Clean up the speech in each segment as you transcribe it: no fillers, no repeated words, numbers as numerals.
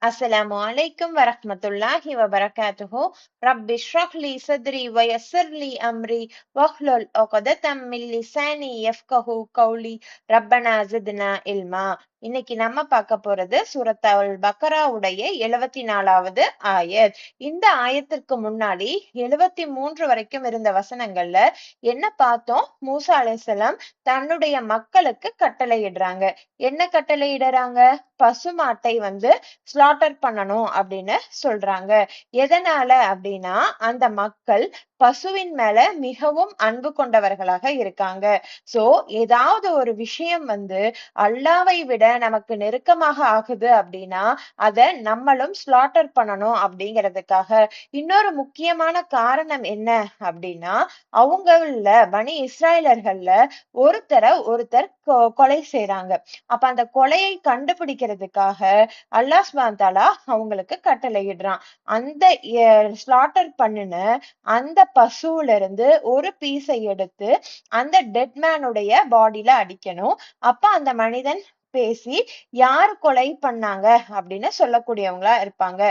அஸ்ஸலாமு அலைக்கும் வரஹ்மத்துல்லாஹி வபரகாத்துஹு. ரப்பி ஷ்ரஹ் லி சத்ரி வ யஸ்ஸிர் லி அம்ரி வஹ்லுல் உக்ததம் மின் லிசானி யஃப்கஹு கௌலி. ரப்பனா ஸித்னா இல்மா. இன்னைக்கு நம்ம பார்க்க போறது சூரத் அல் பக்கராவுடைய 74வது ஆயத். இந்த ஆயத்திற்கு முன்னாடி 73 வரைக்கும் இருந்த வசனங்கள்ல என்ன பார்த்தோம்? மூசா அலைஹிஸ்ஸலாம் தன்னுடைய மக்களுக்கு கட்டளையிடுறாங்க. என்ன கட்டளையிடுறாங்க? பசுமாட்டை ஸ்லாட்டர் பண்ணணும் அப்படின்னு சொல்றாங்க. எதனால அப்படின்னா, அந்த மக்கள் பசுவின் மேல மிகவும் அன்பு கொண்டவர்களாக இருக்காங்க. சோ ஏதாவது ஒரு விஷயம் அல்லாவை விட நமக்கு நெருக்கமாக ஆகுது அப்படின்னா அத நம்மளும் ஸ்லாட்டர் பண்ணணும் அப்படிங்கிறதுக்காக. இன்னொரு முக்கியமான காரணம் என்ன அப்படின்னா, அவங்கள பனி இஸ்ராயலர்கள்ல ஒருத்தர் கொலை செய்றாங்க. அப்ப அந்த கொலையை கண்டுபிடிக்கிறதுக்காக அல்லாஹ் சுப்ஹானஹு தஆலா அவங்களுக்கு கட்டளையிடுறான். அந்த ஸ்லாட்டர் பண்ணின அந்த பசுவுல இருந்து ஒரு பீஸை எடுத்து அந்த டெட் மேனுடைய பாடியில அடிக்கணும். அப்ப அந்த மனிதன் பேசி யாரு கொலை பண்ணாங்க அப்படின்னு சொல்லக்கூடியவங்களா இருப்பாங்க.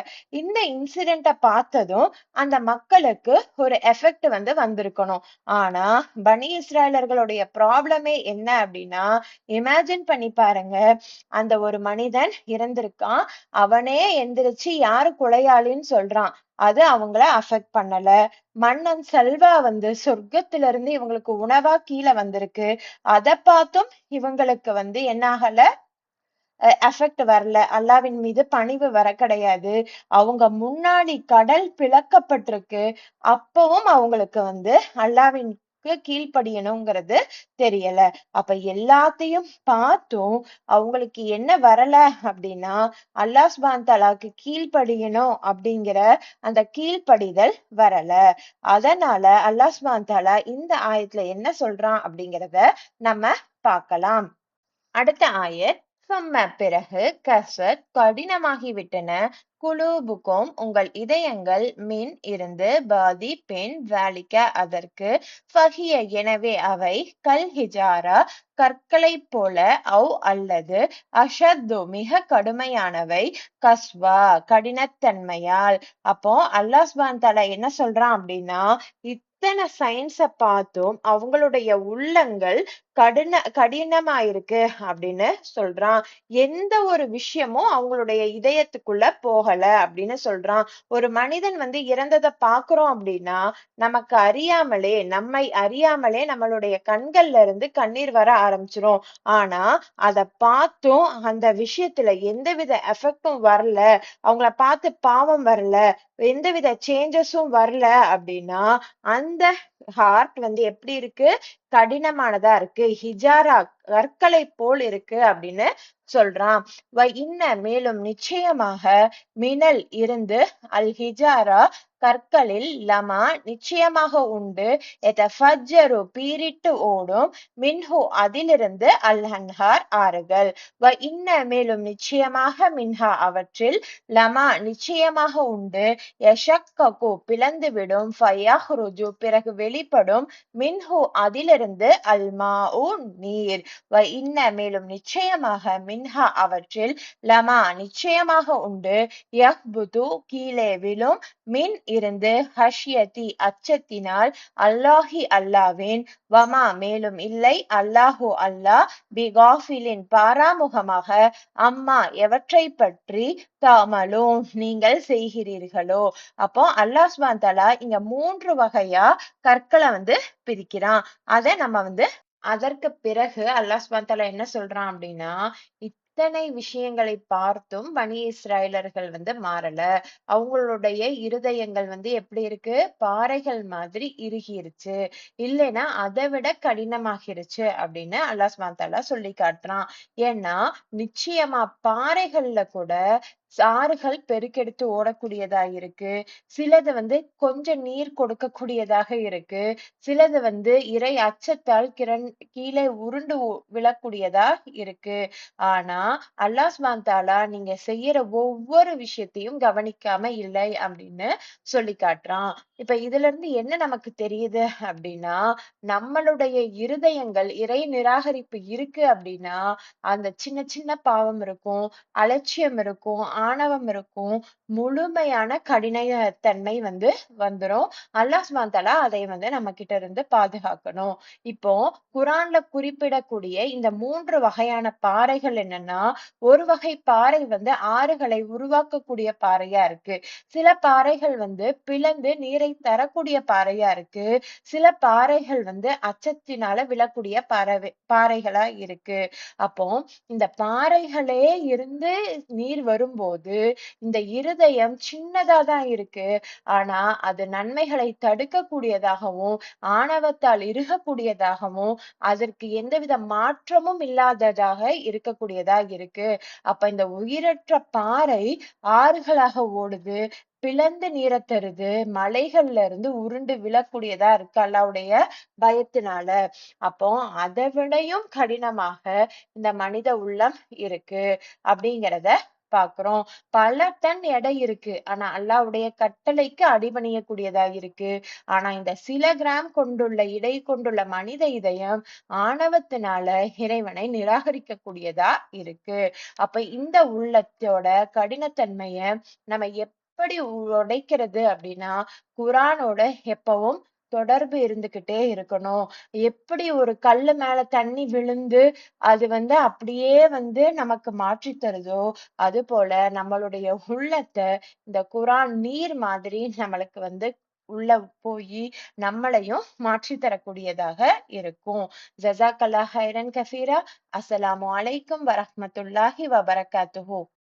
இந்த இன்சிடென்ட பார்த்ததும் அந்த மக்களுக்கு ஒரு எஃபெக்ட் வந்திருக்கணும். ஆனா பனி இஸ்ராயலர்களுடைய ப்ராப்ளமே என்ன அப்படின்னா, இமேஜின் பண்ணி பாருங்க, அந்த ஒரு மனிதன் இறந்திருக்கான், அவனே எந்திரிச்சு யாரு கொலையாளின்னு சொல்றான். அது அவங்கள அஃபெக்ட் பண்ணல. மன்னன் செல்வா சொர்க்கத்துல இருந்து இவங்களுக்கு உணவா கீழே வந்திருக்கு. அத பார்த்தும் இவங்களுக்கு என்ன ஆகல, அஃபெக்ட் வரல. அல்லாவின் மீது பணிவு வர கிடையாது. அவங்க முன்னாடி கடல் பிளக்கப்பட்டிருக்கு. அப்பவும் அவங்களுக்கு அல்லாவின் கீழ்ப்படியணுங்கிறது தெரியல. அப்ப எல்லாத்தையும் பார்த்தும் அவங்களுக்கு என்ன வரல அப்படின்னா, அல்லாஹ் சுப்ஹானஹு தஆலாக்கு கீழ்ப்படியணும் அப்படிங்கிற அந்த கீழ்ப்படிதல் வரல. அதனால அல்லாஹ் சுப்ஹானஹு தஆலா இந்த ஆயத்துல என்ன சொல்றான் அப்படிங்கிறத நம்ம பார்க்கலாம். அடுத்த ஆயத். பிறகு கசத் கடினமாகிவிட்டன குலூபுக்கும் உங்கள் இதயங்கள் மின் இருந்து பாதி பெண் வாலிக்க அதற்கு ஃபஹிய எனவே அவை கல் ஹிஜாரா கற்களைப் போல அல்லது அஷத்து மிக கடுமையானவை கஸ்வா கடினத்தன்மையால். அப்போ அல்லாஹ் சுப்ஹானஹு தஆலா என்ன சொல்றான் அப்படின்னா, இத்தனை சயின்ஸ பார்த்தும் அவங்களுடைய உள்ளங்கள் கடினமாயிருக்கு அப்படின்னு சொல்றான். எந்த ஒரு விஷயமும் அவங்களுடைய இதயத்துக்குள்ள போகல அப்படின்னு சொல்றான். ஒரு மனிதன் இறந்ததை பாக்குறோம் அப்படின்னா நமக்கு அறியாமலே நம்மை அறியாமலே நம்மளுடைய கண்கள்ல இருந்து கண்ணீர் வர ஆரம்பிச்சிரும். ஆனா அத பார்த்தும் அந்த விஷயத்துல எந்தவித எஃபெக்டும் வரல, அவங்கள பார்த்து பாவம் வரல, எந்தவித சேஞ்சஸும் வரல அப்படின்னா அந்த ஹார்ட் எப்படி இருக்கு? கடினமானதா இருக்கு. ஹிஜாரா கற்களை போல் இருக்கு அப்படின்னு சொல்றான். மேலும் நிச்சயமாக மினல் இருந்து அல் ஹிஜாரா கற்களில் லமா நிச்சயமாக உண்டு எதஃபஜ்ஜரு பீரிட்டு ஓடும் மின்ஹு அதிலிருந்து அல் அன்ஹார் ஆறுகள். மேலும் நிச்சயமாக மின்ஹா அவற்றில் லமா நிச்சயமாக உண்டு யஷக்ககு பிளந்துவிடும் ஃபயஹ்ருஜு பிறகு வெளிப்படும் மின்ஹு அதிலிருந்து அல்மாஉ நீர். மேலும் நிச்சயமாக மின்ஹா அவற்றில் லமா நிச்சயமாக உண்டு யஹ்புது கீழே விழும் மின் இருந்து ஹஷ்யதி அச்சத்தினால் அல்லாஹி அல்லாவின் வமா மேலும் இல்லை அல்லாஹு அல்லாஹ் பிகாஃபிலின் பாராமுகமாக அம்மா எவற்றை பற்றி தாமலும் நீங்கள் செய்கிறீர்களோ. அப்போ அல்லாஹ் சுப்ஹானஹு தஆலா இங்க 3 வகையா கற்களை பிரிக்கிறான். அத நம்ம அதற்கு பிறகு அல்லாஹ் சுப்ஹானஹு தஆலா என்ன சொல்றான் அப்படின்னா, இத்தனை விஷயங்களை பார்த்தும் பனி இஸ்ராயலர்கள் மாறல. அவங்களுடைய இருதயங்கள் எப்படி இருக்கு? பாறைகள் மாதிரி இறுகிருச்சு, இல்லைன்னா அதை விட கடினமாகிருச்சு அப்படின்னு அல்லாஹ் சுப்ஹானஹு தஆலா சொல்லி காட்டுறான். ஏன்னா நிச்சயமா பாறைகள்ல கூட ஆறுகள் பெருக்கெடுத்து ஓடக்கூடியதா இருக்கு. சிலது கொஞ்சம் நீர் கொடுக்கக்கூடியதாக இருக்கு. சிலது இறை அச்சத்தால் கீழே உருண்டு விழக்கூடியதா இருக்கு. ஆனா அல்லாஹ் சுப்ஹானஹு தஆலா நீங்க செய்யற ஒவ்வொரு விஷயத்தையும் கவனிக்காம இல்லை அப்படின்னு சொல்லி காட்டுறான். இப்ப இதுல இருந்து என்ன நமக்கு தெரியுது அப்படின்னா, நம்மளுடைய இருதயங்கள் இறை நிராகரிப்பு இருக்கு அப்படின்னா அந்த சின்ன சின்ன பாவம் இருக்கும், அலட்சியம் இருக்கும். ஆணவம் இருக்கும். முழுமையான கடினத்தன்மை வந்துரும். அல்லாஹ் சுப்ஹானஹு வ தஆலா அதை நம்ம கிட்ட இருந்து பாதுகாக்கணும். இப்போ குர்ஆன்ல குறிப்பிடக்கூடிய இந்த 3 வகையான பாறைகள் என்னன்னா, ஒரு வகை பாறை ஆறுகளை உருவாக்கக்கூடிய பாறையா இருக்கு. சில பாறைகள் பிளந்து நீரை தரக்கூடிய பாறையா இருக்கு. சில பாறைகள் அச்சத்தினால விழக்கூடிய பாறைகளா இருக்கு. அப்போ இந்த பாறைகளே இருந்து நீர் வரும்போது, இந்த இருதயம் சின்னதா தான் இருக்கு. ஆனா, அது நன்மைகளை தடுக்கக்கூடியதாகவும், ஆணவத்தால் இறுகக்கூடியதாகவும், அதற்கு எந்தவித மாற்றமும் இல்லாததாக இருக்கக்கூடியதா இருக்கு. அப்ப இந்த உயிரற்ற பாறை ஆறுகளாக ஓடுது. பிளந்து நீரத் தருது. மலைகள்ல இருந்து உருண்டு விழக்கூடியதா இருக்கு அல்லாஹ்வுடைய பயத்தினால. அப்போ அதை விடையும் கடினமாக இந்த மனித உள்ளம் இருக்கு அப்படிங்கிறத பாக்குறோம். பல டன் எடை இருக்கு. ஆனா அல்லாஹ்வுடைய கட்டளைக்கு அடிபணியக்கூடியதா இருக்கு. ஆனா இந்த சில கிராம் கொண்டுள்ள மனித இதயம் ஆணவத்தினால இறைவனை நிராகரிக்க கூடியதா இருக்கு. அப்ப இந்த உள்ளத்தோட கடினத்தன்மைய நம்ம எப்படி உடைக்கிறது அப்படின்னா, குர்ஆனோட எப்பவும் தொடர்பு இருந்துகிட்டே இருக்கணும். எப்படி ஒரு கல்லு மேல தண்ணி விழுந்து அது அப்படியே நமக்கு மாற்றி தருதோ, அதுபோல நம்மளுடைய உள்ளத்த இந்த குர்ஆன் நீர் மாதிரி நம்மளுக்கு உள்ள போயி நம்மளையும் மாற்றி தரக்கூடியதாக இருக்கும். ஜஸாக்கல்லாஹ் ஹைரன் கஸீரா. அஸ்ஸலாமு அலைக்கும் வரஹ்மத்துல்லாஹி வபரகாத்துஹு.